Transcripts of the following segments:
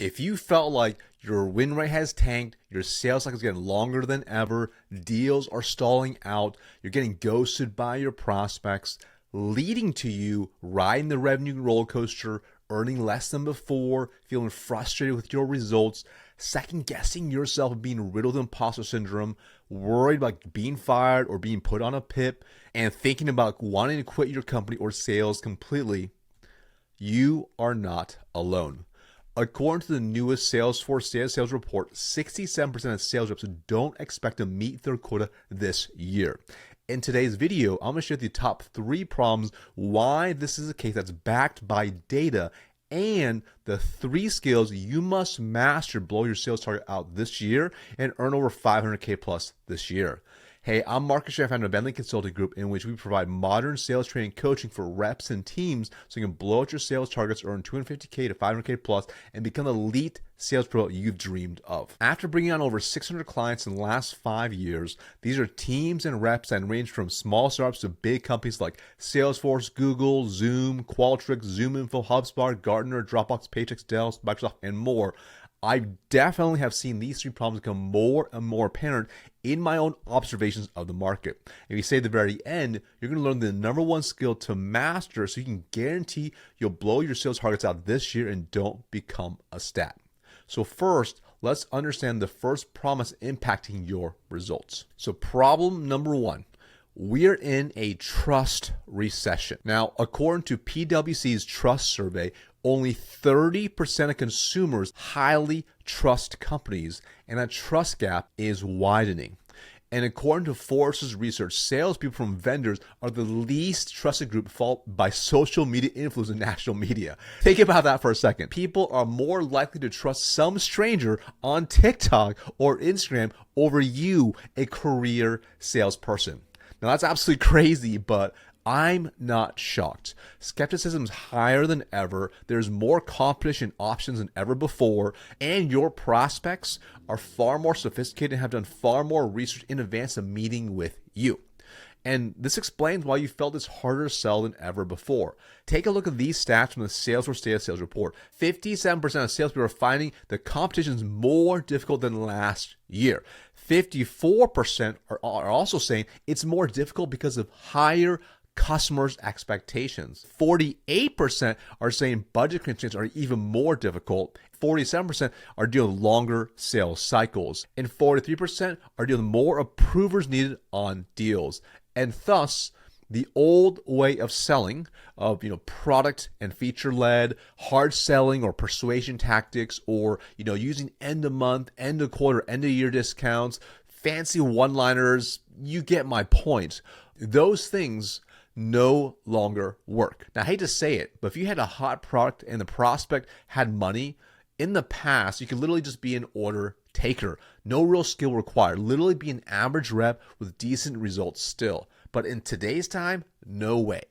If you felt like your win rate has tanked, your sales cycle is getting longer than ever, deals are stalling out, you're getting ghosted by your prospects, leading to you riding the revenue roller coaster, earning less than before, feeling frustrated with your results, second guessing yourself, being riddled with imposter syndrome, worried about being fired or being put on a PIP, and thinking about wanting to quit your company or sales completely, you are not alone. According to the newest Salesforce sales report, 67% of sales reps don't expect to meet their quota this year. In today's video, I'm going to share the top 3 problems why this is a case that's backed by data and the 3 skills you must master to blow your sales target out this year and earn over $500K plus this year. Hey, I'm Marcus, founder of Bentley Consulting Group, in which we provide modern sales training coaching for reps and teams so you can blow out your sales targets, earn $250K to $500K plus, and become the elite sales pro you've dreamed of. After bringing on over 600 clients in the last 5 years, these are teams and reps that range from small startups to big companies like Salesforce, Google, Zoom, Qualtrics, ZoomInfo, HubSpot, Gartner, Dropbox, Paychex, Dell, Microsoft, and more. I definitely have seen these 3 problems become more and more apparent in my own observations of the market. If you say at the very end, you're going to learn the number 1 skill to master so you can guarantee you'll blow your sales targets out this year and don't become a stat. So first, let's understand the first problem that's impacting your results. So problem number 1. We're in a trust recession. Now, according to PwC's trust survey, only 30% of consumers highly trust companies, and that trust gap is widening. And according to Forrester's research, salespeople from vendors are the least trusted group, followed by social media influencers and national media. Think about that for a second. People are more likely to trust some stranger on TikTok or Instagram over you, a career salesperson. Now, that's absolutely crazy, but I'm not shocked. Skepticism is higher than ever. There's more competition options than ever before, and your prospects are far more sophisticated and have done far more research in advance of meeting with you. And this explains why you felt it's harder to sell than ever before. Take a look at these stats from the Salesforce Data Sales Report. 57% of salespeople are finding the competition is more difficult than last year. 54% are also saying it's more difficult because of higher customers' expectations. 48% are saying budget constraints are even more difficult. 47% are dealing with longer sales cycles. And 43% are dealing with more approvers needed on deals. And thus, the old way of selling of product and feature-led, hard selling or persuasion tactics, or using end of month, end of quarter, end of year discounts, fancy one-liners, you get my point. Those things no longer work. Now, I hate to say it, but if you had a hot product and the prospect had money, in the past, you could literally just be an order taker. No real skill required. Literally be an average rep with decent results still. But in today's time, no way.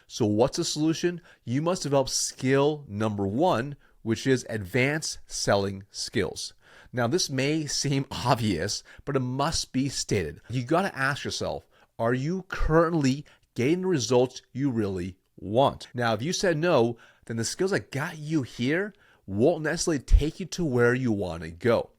So what's the solution? You must develop skill number 1, which is advanced selling skills. Now, this may seem obvious, but it must be stated. You got to ask yourself, are you currently getting the results you really want? Now, if you said no, then the skills that got you here won't necessarily take you to where you want to go.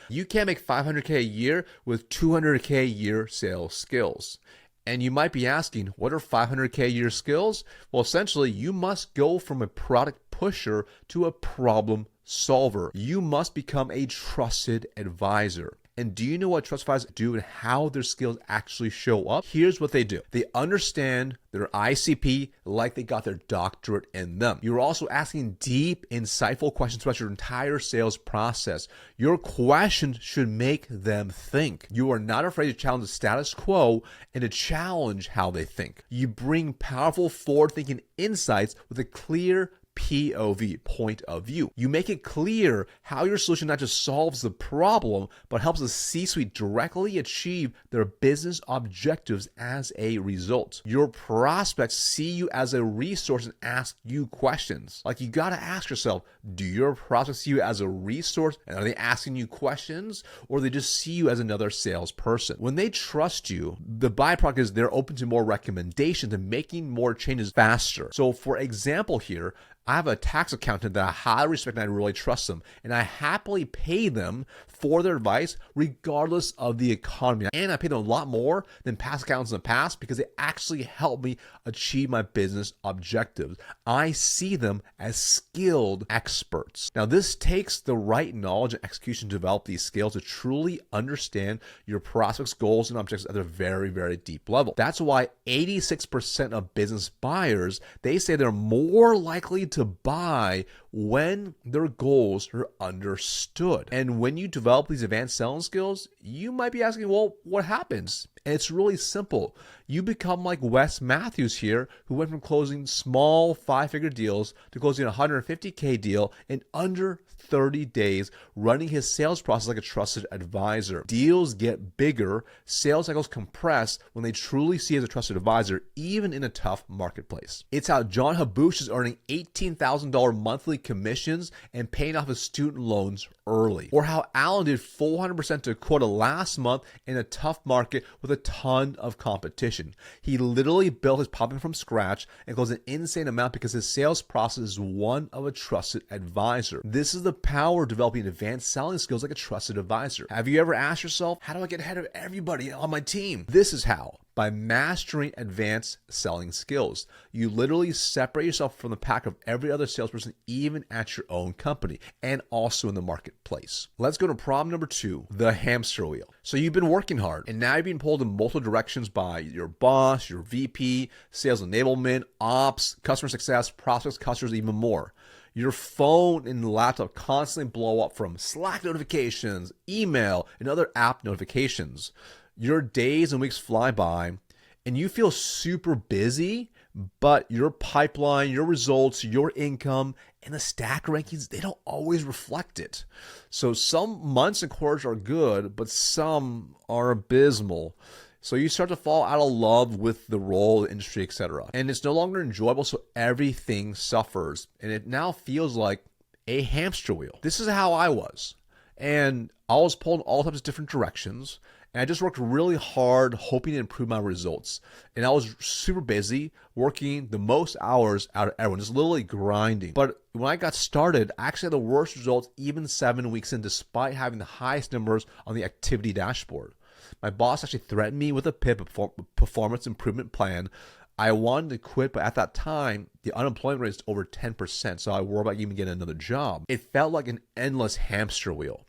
You can't make $500K a year with $200K a year sales skills. And you might be asking, what are $500K a year skills? Well, essentially, you must go from a product pusher to a problem solver. You must become a trusted advisor. And do you know what trust advisors do and how their skills actually show up? Here's what they do. They understand their ICP like they got their doctorate in them. You're also asking deep, insightful questions throughout your entire sales process. Your questions should make them think. You are not afraid to challenge the status quo and to challenge how they think. You bring powerful, forward-thinking insights with a clear POV, point of view. You make it clear how your solution not just solves the problem, but helps the C-suite directly achieve their business objectives as a result. Your prospects see you as a resource and ask you questions. Like, you got to ask yourself, do your prospects see you as a resource and are they asking you questions, or they just see you as another salesperson? When they trust you, the byproduct is they're open to more recommendations and making more changes faster. So for example here, I have a tax accountant that I highly respect and I really trust them. And I happily pay them for their advice regardless of the economy. And I pay them a lot more than past accountants in the past because they actually help me achieve my business objectives. I see them as skilled experts. Now, this takes the right knowledge and execution to develop these skills to truly understand your prospects' goals and objectives at a very, very deep level. That's why 86% of business buyers, they say they're more likely to buy when their goals are understood. And when you develop these advanced selling skills, you might be asking, well, what happens? And it's really simple. You become like Wes Matthews here, who went from closing small 5-figure deals to closing a $150K deal in under 30 days, running his sales process like a trusted advisor. Deals get bigger, sales cycles compress when they truly see as a trusted advisor, even in a tough marketplace. It's how John Habush is earning $18,000 monthly commissions and paying off his student loans early. Or how Alan did 400% to quota last month in a tough market with a ton of competition. He literally built his pipeline from scratch and closed an insane amount because his sales process is one of a trusted advisor. This is the power of developing advanced selling skills like a trusted advisor. Have you ever asked yourself, how do I get ahead of everybody on my team? This is how. By mastering advanced selling skills. You literally separate yourself from the pack of every other salesperson, even at your own company and also in the marketplace. Let's go to problem number 2, the hamster wheel. So you've been working hard and now you're being pulled in multiple directions by your boss, your VP, sales enablement, ops, customer success, prospects, customers, even more. Your phone and laptop constantly blow up from Slack notifications, email, and other app notifications. Your days and weeks fly by and you feel super busy, but your pipeline, your results, your income, and the stack rankings, they don't always reflect it. So some months and quarters are good, but some are abysmal. So you start to fall out of love with the role, the industry, etc. And it's no longer enjoyable, so everything suffers. And it now feels like a hamster wheel. This is how I was. And I was pulled in all types of different directions. And I just worked really hard, hoping to improve my results. And I was super busy, working the most hours out of everyone, just literally grinding. But when I got started, I actually had the worst results even 7 weeks in, despite having the highest numbers on the activity dashboard. My boss actually threatened me with a PIP, performance improvement plan. I wanted to quit, but at that time, the unemployment rate is over 10%, so I worried about even getting another job. It felt like an endless hamster wheel.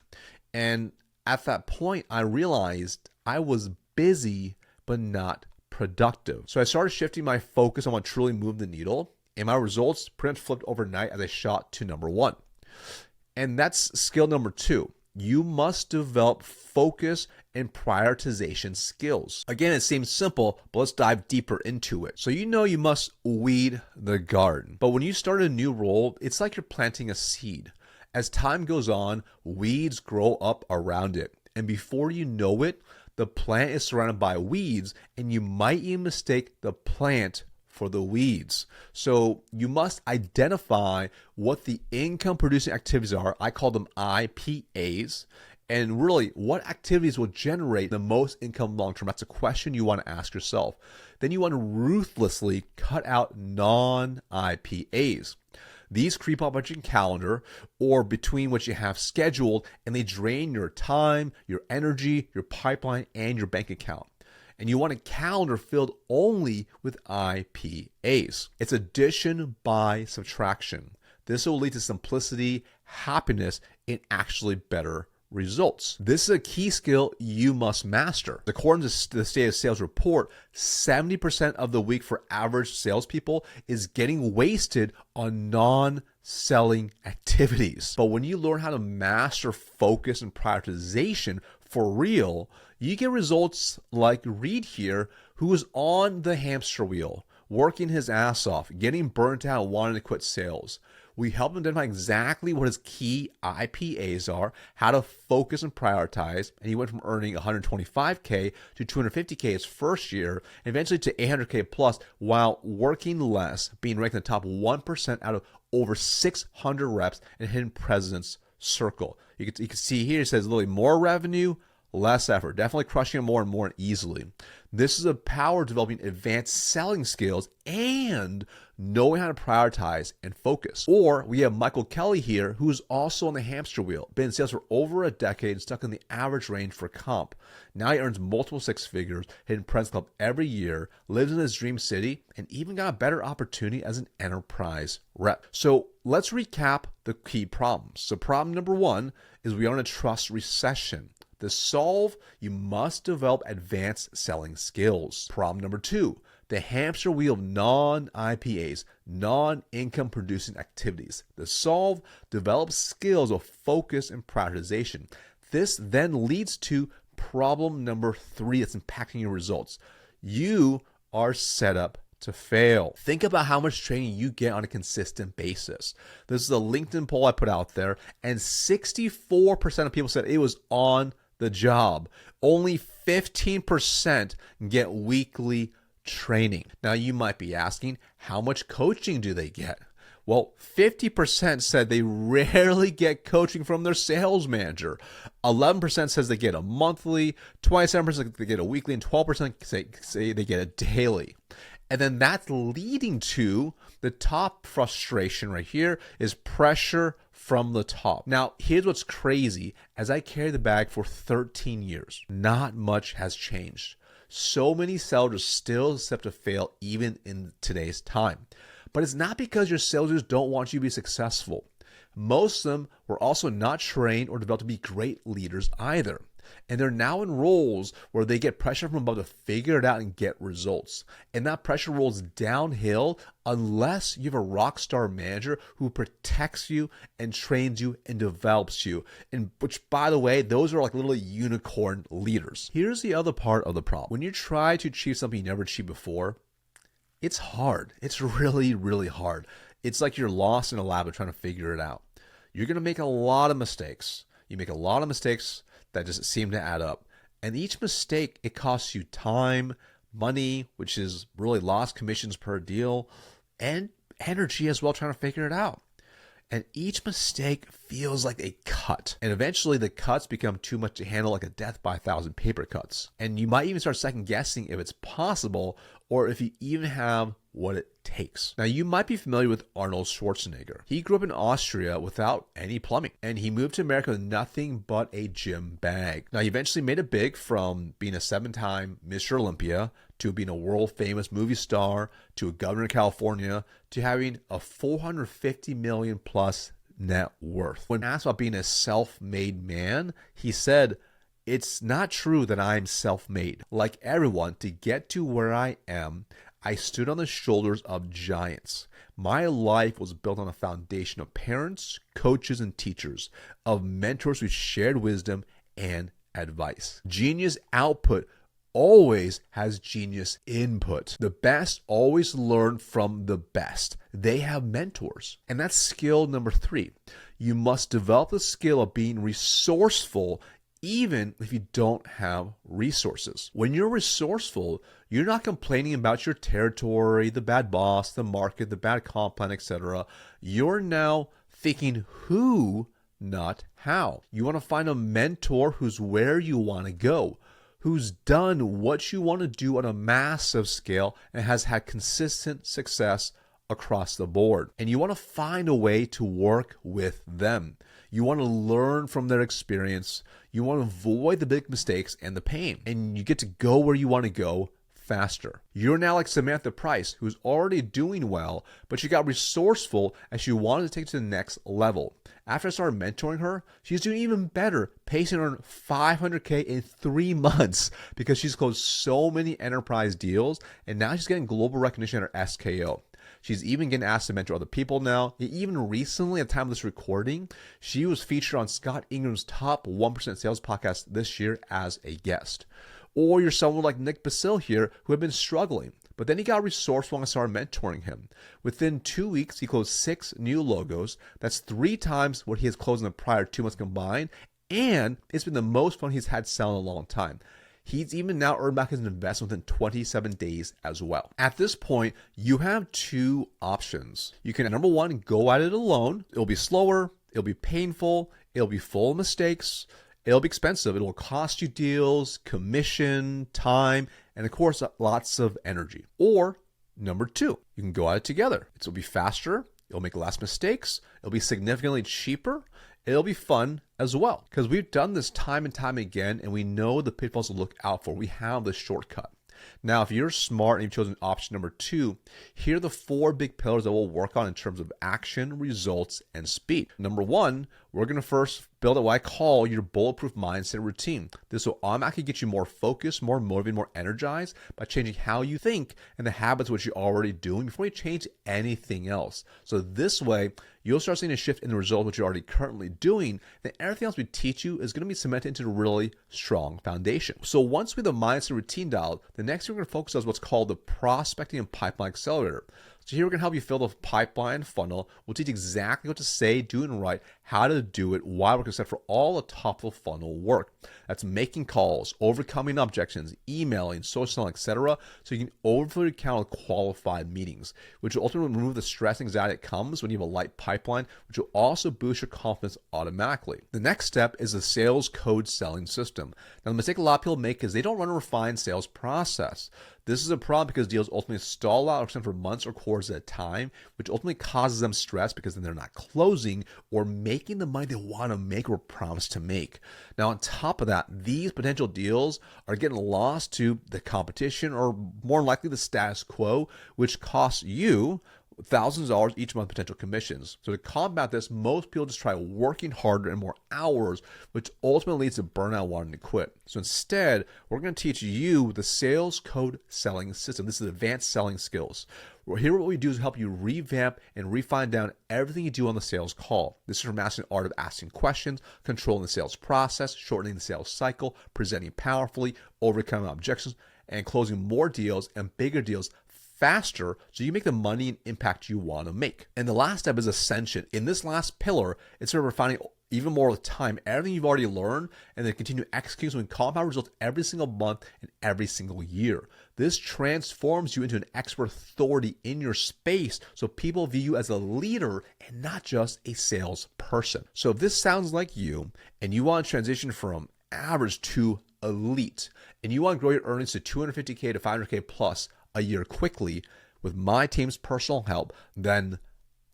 And at that point, I realized I was busy, but not productive. So I started shifting my focus on what truly moved the needle, and my results pretty much flipped overnight as I shot to number 1. And that's skill number 2. You must develop focus and prioritization skills. Again, it seems simple, but let's dive deeper into it. So you must weed the garden. But when you start a new role, it's like you're planting a seed. As time goes on, weeds grow up around it. And before you know it, the plant is surrounded by weeds, and you might even mistake the plant for the weeds. So you must identify what the income producing activities are. I call them IPAs. And really, what activities will generate the most income long term? That's a question you want to ask yourself. Then you want to ruthlessly cut out non-IPAs. These creep up on your calendar or between what you have scheduled, and they drain your time, your energy, your pipeline, and your bank account. And you want a calendar filled only with IPAs. It's addition by subtraction. This will lead to simplicity, happiness, and actually better results. This is a key skill you must master. According to the State of Sales report, 70% of the week for average salespeople is getting wasted on non-selling activities. But when you learn how to master focus and prioritization for real, you get results like Reed here, who is on the hamster wheel, working his ass off, getting burnt out, wanting to quit sales. We help him identify exactly what his key IPAs are, how to focus and prioritize, and he went from earning $125K to $250K his first year, and eventually to $800K plus while working less, being ranked in the top 1% out of over 600 reps and hitting President's Circle. You can see here it says literally more revenue, less effort, definitely crushing it more and more easily. This is the power of developing advanced selling skills and knowing how to prioritize and focus. Or we have Michael Kelly here, who's also on the hamster wheel, been in sales for over a decade and stuck in the average range for comp. Now he earns multiple six figures, hitting President's Club every year, lives in his dream city, and even got a better opportunity as an enterprise rep. So let's recap the key problems. So problem number one is we are in a trust recession. To solve, you must develop advanced selling skills. Problem number two, the hamster wheel of non-IPAs, non-income producing activities. To solve, develop skills of focus and prioritization. This then leads to problem number three that's impacting your results. You are set up to fail. Think about how much training you get on a consistent basis. This is a LinkedIn poll I put out there, and 64% of people said it was on the job. Only 15% get weekly training. Now you might be asking, how much coaching do they get? Well, 50% said they rarely get coaching from their sales manager. 11% says they get a monthly, 27% they get a weekly, and 12% say they get a daily. And then that's leading to the top frustration right here is pressure from the top. Now, here's what's crazy. As I carry the bag for 13 years, not much has changed. So many sellers still accept to fail even in today's time. But it's not because your sellers don't want you to be successful. Most of them were also not trained or developed to be great leaders either. And they're now in roles where they get pressure from above to figure it out and get results. And that pressure rolls downhill unless you have a rock star manager who protects you and trains you and develops you. And which, by the way, those are like literally unicorn leaders. Here's the other part of the problem. When you try to achieve something you never achieved before, it's hard. It's really, really hard. It's like you're lost in a lab trying to figure it out. You're going to make a lot of mistakes. You make a lot of mistakes that just seem to add up. And each mistake, it costs you time, money, which is really lost commissions per deal, and energy as well trying to figure it out. And each mistake feels like a cut. And eventually the cuts become too much to handle, like a death by 1,000 paper cuts. And you might even start second guessing if it's possible or if you even have what it takes. Now, you might be familiar with Arnold Schwarzenegger. He grew up in Austria without any plumbing, and he moved to America with nothing but a gym bag. Now, he eventually made it big from being a 7-time Mr. Olympia to being a world-famous movie star to a governor of California to having a 450 million plus net worth. When asked about being a self-made man, he said, "It's not true that I'm self-made. Like everyone, to get to where I am, I stood on the shoulders of giants. My life was built on a foundation of parents, coaches, and teachers, of mentors who shared wisdom and advice. Genius output always has genius input. The best always learn from the best. They have mentors." And that's skill number 3. You must develop the skill of being resourceful even if you don't have resources. When you're resourceful, you're not complaining about your territory, the bad boss, the market, the bad comp plan, etc. You're now thinking who, not how. You want to find a mentor who's where you want to go, who's done what you want to do on a massive scale and has had consistent success across the board. And you want to find a way to work with them. You want to learn from their experience. You want to avoid the big mistakes and the pain. And you get to go where you want to go faster. You're now like Samantha Price, who's already doing well, but she got resourceful and she wanted to take it to the next level. After I started mentoring her, she's doing even better, pacing on $500K in 3 months because she's closed so many enterprise deals, and now she's getting global recognition at her SKO. She's even getting asked to mentor other people now. Even recently, at the time of this recording, she was featured on Scott Ingram's top 1% sales podcast this year as a guest. Or you're someone like Nick Basil here who had been struggling, but then he got resourceful and I started mentoring him. Within 2 weeks, he closed 6 new logos. That's 3 times what he has closed in the prior 2 months combined, and it's been the most fun he's had selling in a long time. He's even now earned back his investment within 27 days as well. At this point, you have 2 options. You can, number 1, go at it alone. It'll be slower, it'll be painful, it'll be full of mistakes, it'll be expensive. It'll cost you deals, commission, time, and of course, lots of energy. Or Number two, you can go at it together. It'll be faster. It'll make less mistakes. It'll be significantly cheaper. It'll be fun as well, because we've done this time and time again, and we know the pitfalls to look out for. We have the shortcut. Now, if you're smart and you've chosen option number two, here are the four big pillars that we'll work on in terms of action, results, and speed. Number one, we're going to first build what I call your bulletproof mindset routine. This will automatically get you more focused, more motivated, more energized by changing how you think and the habits which you're already doing before you change anything else. So this way, you'll start seeing a shift in the result which you're already currently doing. Then everything else we teach you is going to be cemented into a really strong foundation. So once we have the mindset routine dialed, the next thing we're going to focus on is what's called the prospecting and pipeline accelerator. So here we're going to help you fill the pipeline funnel. We'll teach exactly what to say, do it right, how to do it, why we're going to set for all the top of the funnel work. That's making calls, overcoming objections, emailing, social selling, etc. So you can overfill your account with qualified meetings, which will ultimately remove the stress and anxiety that comes when you have a light pipeline, which will also boost your confidence automatically. The next step is the sales code selling system. Now, the mistake a lot of people make is they don't run a refined sales process. This is a problem because deals ultimately stall out or extend for months or quarters at a time, which ultimately causes them stress because then they're not closing or making the money they want to make or promise to make. Now, on top of that, these potential deals are getting lost to the competition or more likely the status quo, which costs you thousands of dollars each month potential commissions. So to combat this, most people just try working harder and more hours, which ultimately leads to burnout, wanting to quit. So instead, we're going to teach you the sales code selling system. This is advanced selling skills. Here what we do is help you revamp and refine down everything you do on the sales call. This is from mastering the art of asking questions, controlling the sales process, shortening the sales cycle, presenting powerfully, overcoming objections, and closing more deals and bigger deals faster so you make the money and impact you want to make. And the last step is ascension. In this last pillar, it's sort of refining even more of the time, everything you've already learned, and then continue executing so we can compound results every single month and every single year. This transforms you into an expert authority in your space so people view you as a leader and not just a salesperson. So if this sounds like you and you want to transition from average to elite, and you want to grow your earnings to 250K to 500K plus a year quickly with my team's personal help, then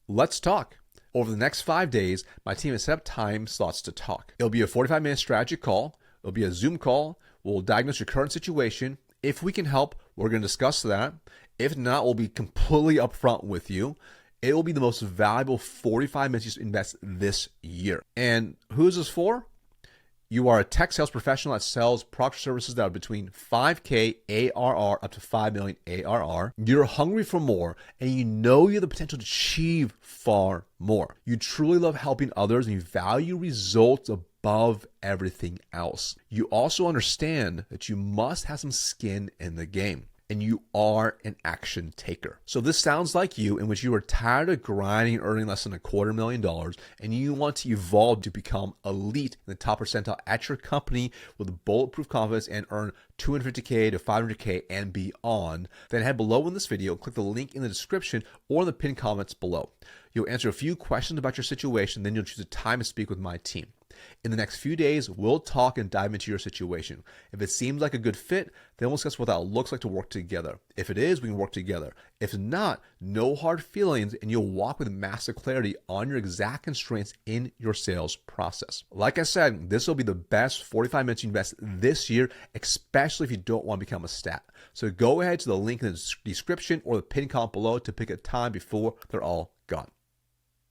let's talk. Over the next 5 days, my team has set up time slots to talk. It'll be a 45-minute strategy call. It'll be a Zoom call. We'll diagnose your current situation. If we can help, we're going to discuss that. If not, we'll be completely upfront with you. It will be the most valuable 45 minutes you invest this year. And who is this for? You are a tech sales professional that sells products or services that are between 5K ARR up to 5 million ARR. You're hungry for more, and you know you have the potential to achieve far more. You truly love helping others, and you value results above everything else. You also understand that you must have some skin in the game, and you are an action taker. So this sounds like you, in which you are tired of grinding and earning less than $250,000, and you want to evolve to become elite in the top percentile at your company with bulletproof confidence and earn 250K to 500K and beyond. Then head below in this video, click the link in the description or in the pinned comments below. You'll answer a few questions about your situation, then you'll choose a time to speak with my team. In the next few days, we'll talk and dive into your situation. If it seems like a good fit, then we'll discuss what that looks like to work together. If it is, we can work together. If not, no hard feelings, and you'll walk with massive clarity on your exact constraints in your sales process. Like I said, this will be the best 45 minutes you invest this year, especially if you don't want to become a stat. So go ahead to the link in the description or the pinned comment below to pick a time before they're all gone.